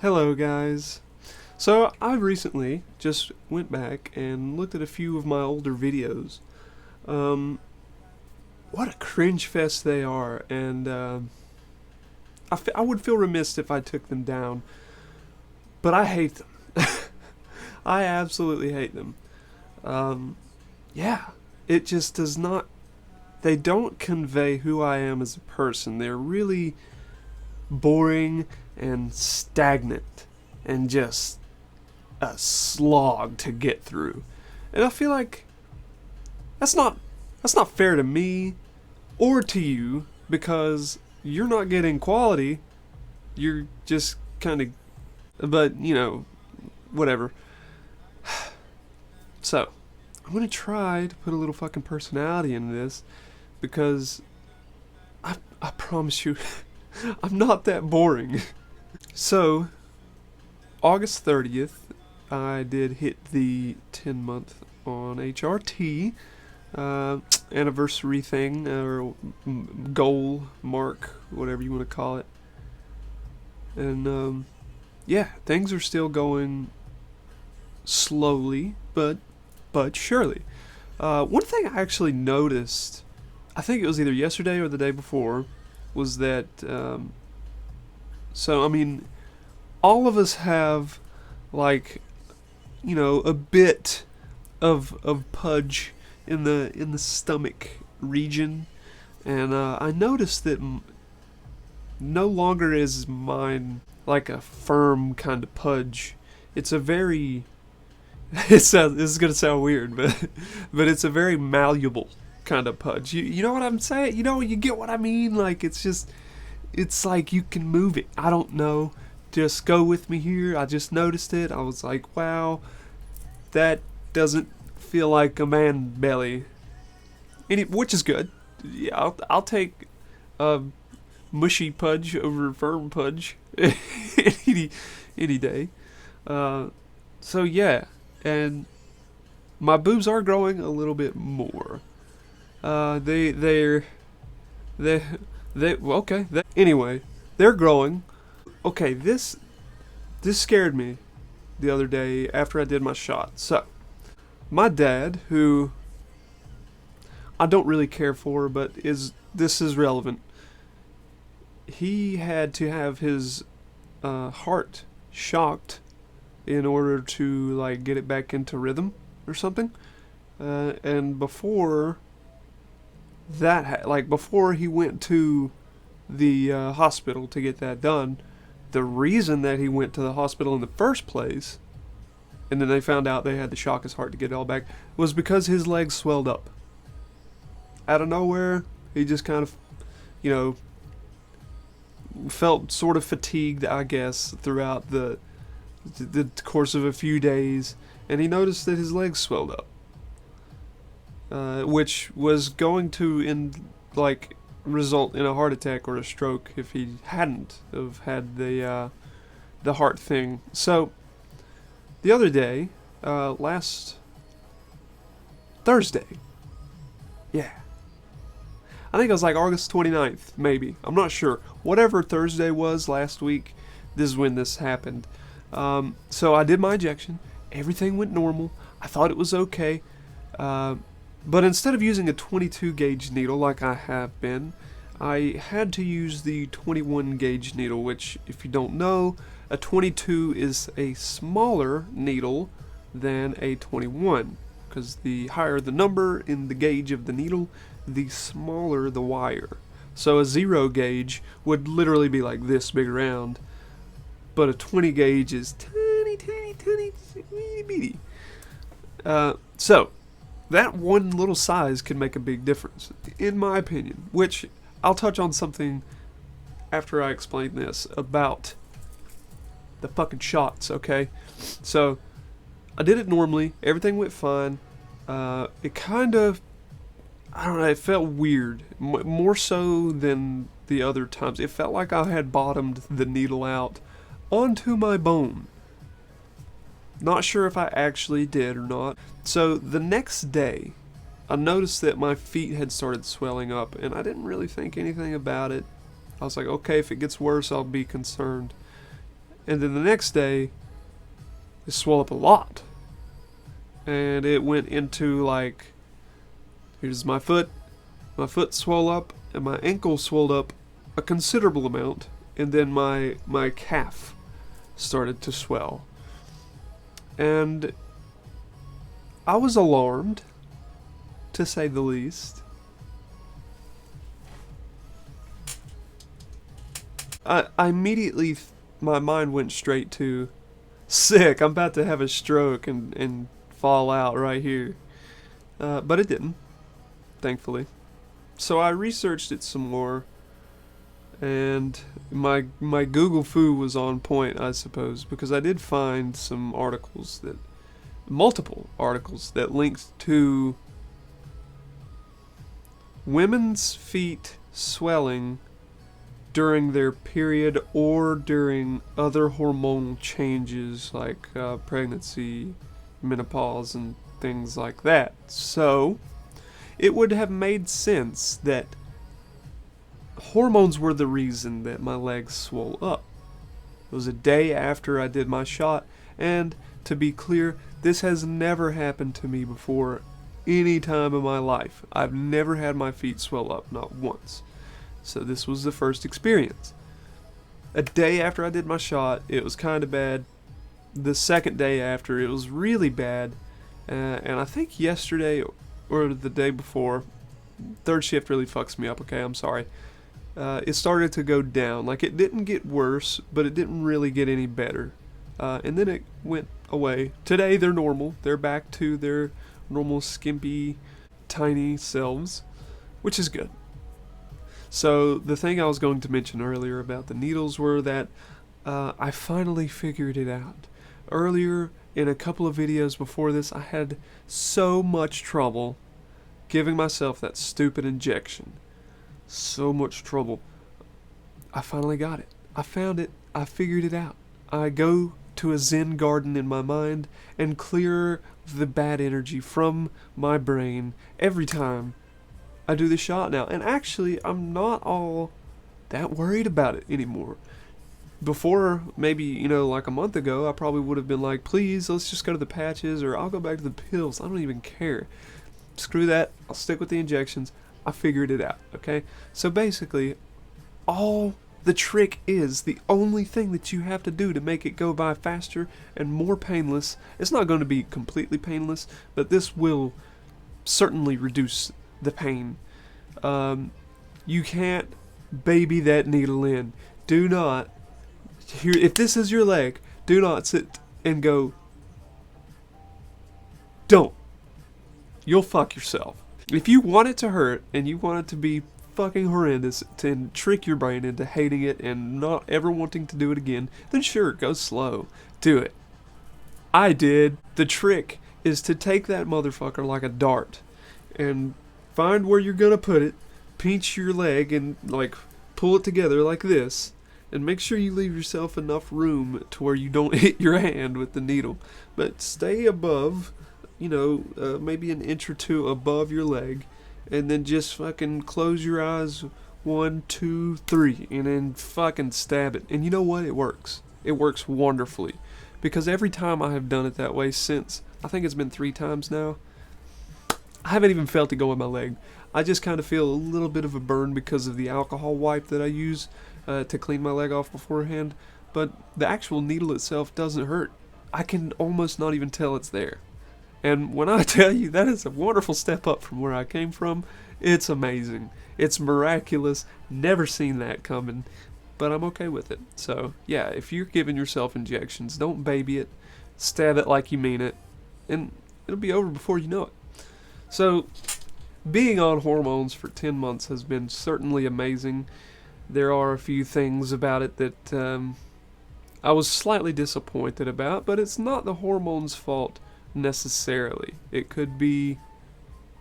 Hello guys. So I recently just went back and looked at a few of my older videos. Um, what a cringe fest they are, and I would feel remiss if I took them down, but I hate them. I absolutely hate them. Um, yeah, it just does not. They don't convey who I am as a person. They're really boring and stagnant and just a slog to get through. And I feel like that's not that's not fair to me or to you because you're not getting quality. You're just kind of, but whatever. So, I'm going to try to put a little fucking personality into this because I promise you I'm not that boring. So, August 30th, I did hit the 10-month on HrT anniversary thing, or goal, mark, whatever you want to call it. And yeah, things are still going slowly, but surely. One thing I actually noticed, I think it was either yesterday or the day before, was that, so I mean, all of us have, like, a bit of pudge in the stomach region, and I noticed that no longer is mine like a firm kind of pudge. It's a very this is gonna sound weird, but it's a very malleable kind of pudge. You know what I'm saying? You get what I mean? Like, it's like you can move it. I don't know. Just go with me here. I just noticed it. I was like, wow, that doesn't feel like a man belly. Which is good. Yeah, I'll take mushy pudge over firm pudge any day. So yeah, and my boobs are growing a little bit more. They're well, okay. Anyway, they're growing. Okay, this scared me the other day after I did my shot. So, my dad, who I don't really care for, but this is relevant. He had to have his heart shocked in order to, like, get it back into rhythm or something. And before that, before he went to the hospital to get that done, the reason that he went to the hospital in the first place, and then they found out they had to shock his heart to get it all back, was because his legs swelled up. Out of nowhere, he just kind of, felt sort of fatigued, I guess, throughout the course of a few days, and he noticed that his legs swelled up, which was going to result in a heart attack or a stroke if he hadn't have had the heart thing. So the other day, last Thursday, yeah, I think it was like August 29th, maybe. I'm not sure. Whatever Thursday was last week, this is when this happened. So I did my injection. Everything went normal. I thought it was okay. But instead of using a 22 gauge needle like I have been, I had to use the 21 gauge needle, which, if you don't know, a 22 is a smaller needle than a 21, because the higher the number in the gauge of the needle, the smaller the wire. So a 0 gauge would literally be like this big around, but a 20 gauge is tiny, tiny, tiny, itty bitty. So that one little size can make a big difference, in my opinion, which I'll touch on something after I explain this about the fucking shots, okay? So I did it normally. Everything went fine. It kind of, I don't know, it felt weird. More so than the other times. It felt like I had bottomed the needle out onto my bone. Not sure if I actually did or not. So the next day, I noticed that my feet had started swelling up, and I didn't really think anything about it. I was like, okay, if it gets worse, I'll be concerned. And then the next day, it swelled up a lot. And it went into like, here's my foot swelled up, and my ankle swelled up a considerable amount, and then my calf started to swell. And I was alarmed, to say the least. I immediately, my mind went straight to, sick, I'm about to have a stroke and fall out right here. But it didn't, thankfully. So I researched it some more, and my Google foo was on point, I suppose, because I did find some articles multiple articles that linked to women's feet swelling during their period or during other hormonal changes like pregnancy, menopause, and things like that. So it would have made sense that hormones were the reason that my legs swole up. It was a day after I did my shot, and to be clear, this has never happened to me before any time in my life. I've never had my feet swell up, not once. So this was the first experience. A day after I did my shot, it was kind of bad. The second day after, it was really bad. And I think yesterday or the day before, third shift really fucks me up, okay, I'm sorry. It started to go down. Like, it didn't get worse, but it didn't really get any better. And then it went away. Today, they're normal. They're back to their normal, skimpy, tiny selves, which is good. So, the thing I was going to mention earlier about the needles were that I finally figured it out. Earlier, in a couple of videos before this, I had so much trouble giving myself that stupid injection. So much trouble. I finally got it. I found it. I figured it out. I go to a Zen garden in my mind and clear the bad energy from my brain every time I do the shot now. And actually, I'm not all that worried about it anymore. Before, maybe, like a month ago, I probably would have been like, please, let's just go to the patches, or I'll go back to the pills. I don't even care. Screw that. I'll stick with the injections. I figured it out, okay? So basically, all the trick is, the only thing that you have to do to make it go by faster and more painless, it's not going to be completely painless, but this will certainly reduce the pain. You can't baby that needle in. Do not, if this is your leg, do not sit and go, don't. You'll fuck yourself. If you want it to hurt and you want it to be fucking horrendous to trick your brain into hating it and not ever wanting to do it again, then sure, go slow. Do it. I did. The trick is to take that motherfucker like a dart and find where you're gonna put it, pinch your leg and pull it together like this, and make sure you leave yourself enough room to where you don't hit your hand with the needle. But stay above, maybe an inch or two above your leg, and then just fucking close your eyes, 1, 2, 3, and then fucking stab it. And you know what? It works. It works wonderfully. Because every time I have done it that way since, I think it's been 3 times now, I haven't even felt it go in my leg. I just kind of feel a little bit of a burn because of the alcohol wipe that I use to clean my leg off beforehand. But the actual needle itself doesn't hurt. I can almost not even tell it's there. And when I tell you that is a wonderful step up from where I came from, it's amazing. It's miraculous. Never seen that coming. But I'm okay with it. So, yeah, if you're giving yourself injections, don't baby it. Stab it like you mean it. And it'll be over before you know it. So, being on hormones for 10 months has been certainly amazing. There are a few things about it that I was slightly disappointed about, but it's not the hormones' fault necessarily. It could be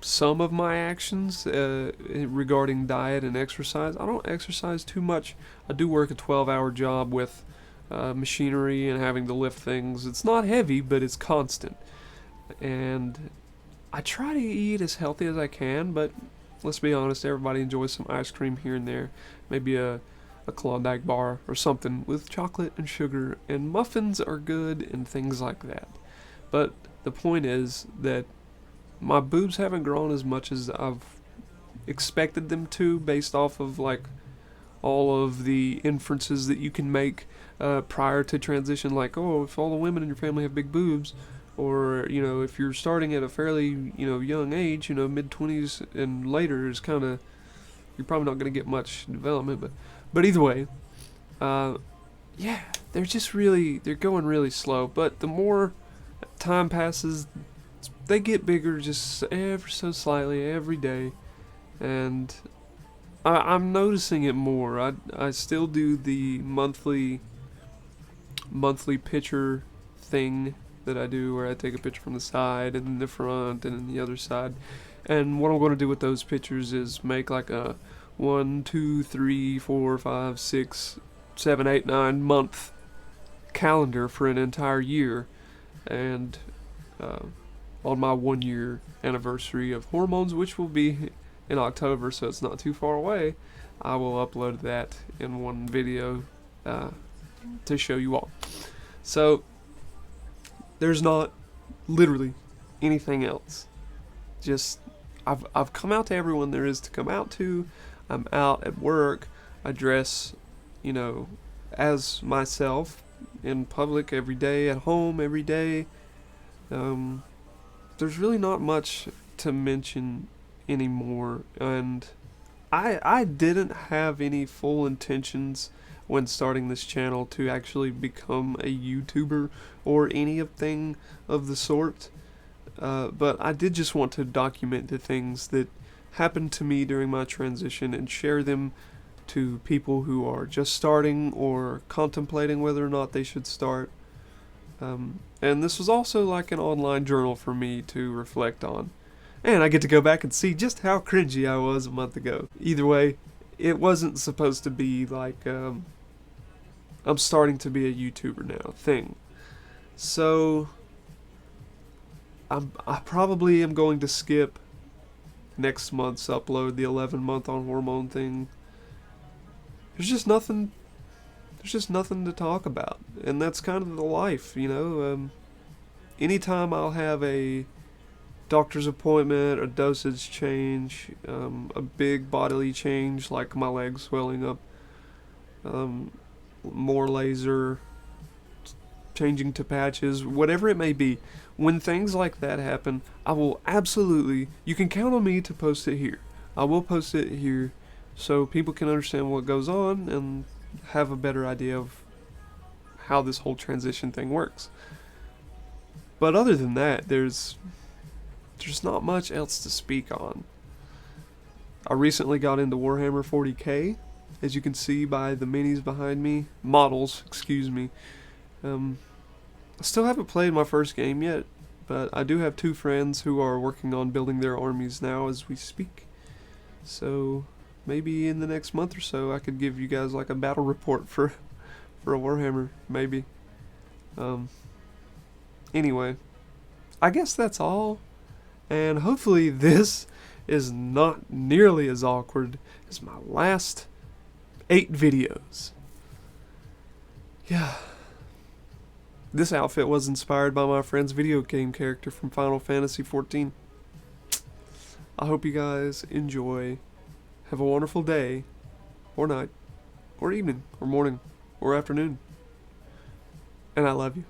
some of my actions regarding diet and exercise. I don't exercise too much. I do work a 12-hour job with machinery and having to lift things. It's not heavy, but it's constant. And I try to eat as healthy as I can, but let's be honest, everybody enjoys some ice cream here and there. Maybe a a Klondike bar or something with chocolate and sugar, and muffins are good and things like that. But the point is that my boobs haven't grown as much as I've expected them to, based off of like all of the inferences that you can make prior to transition, like, oh, if all the women in your family have big boobs, or if you're starting at a fairly young age, mid-20s and later is kind of, you're probably not going to get much development. But either way, yeah, they're going really slow. But the more time passes, they get bigger just ever so slightly every day, and I'm noticing it more. I still do the monthly picture thing that I do, where I take a picture from the side and then the front and then the other side. And what I'm going to do with those pictures is make like a 1, 2, 3, 4, 5, 6, 7, 8, 9 month calendar for an entire year. And on my 1 year anniversary of hormones, which will be in October, so it's not too far away, I will upload that in one video to show you all. So there's not literally anything else. Just I've come out to everyone there is to come out to. I'm out at work. I dress, as myself in public every day, at home every day. There's really not much to mention anymore, and I didn't have any full intentions when starting this channel to actually become a YouTuber or anything of the sort, but I did just want to document the things that happened to me during my transition and share them to people who are just starting or contemplating whether or not they should start. And this was also like an online journal for me to reflect on. And I get to go back and see just how cringy I was a month ago. Either way, it wasn't supposed to be like, I'm starting to be a YouTuber now thing. So, I probably am going to skip next month's upload, the 11-month on hormone thing. There's just nothing to talk about. And that's kind of the life, anytime I'll have a doctor's appointment, a dosage change, a big bodily change like my legs swelling up, more laser, changing to patches, whatever it may be, when things like that happen, I will absolutely, you can count on me to post it here. I will post it here so people can understand what goes on and have a better idea of how this whole transition thing works. But other than that, there's not much else to speak on. I recently got into Warhammer 40k, as you can see by the minis behind me. Models, excuse me. I still haven't played my first game yet, but I do have 2 friends who are working on building their armies now as we speak. So maybe in the next month or so I could give you guys like a battle report for a Warhammer, maybe. Anyway, I guess that's all. And hopefully this is not nearly as awkward as my last 8 videos. Yeah. This outfit was inspired by my friend's video game character from Final Fantasy XIV. I hope you guys enjoy. Have a wonderful day, or night, or evening, or morning, or afternoon. And I love you.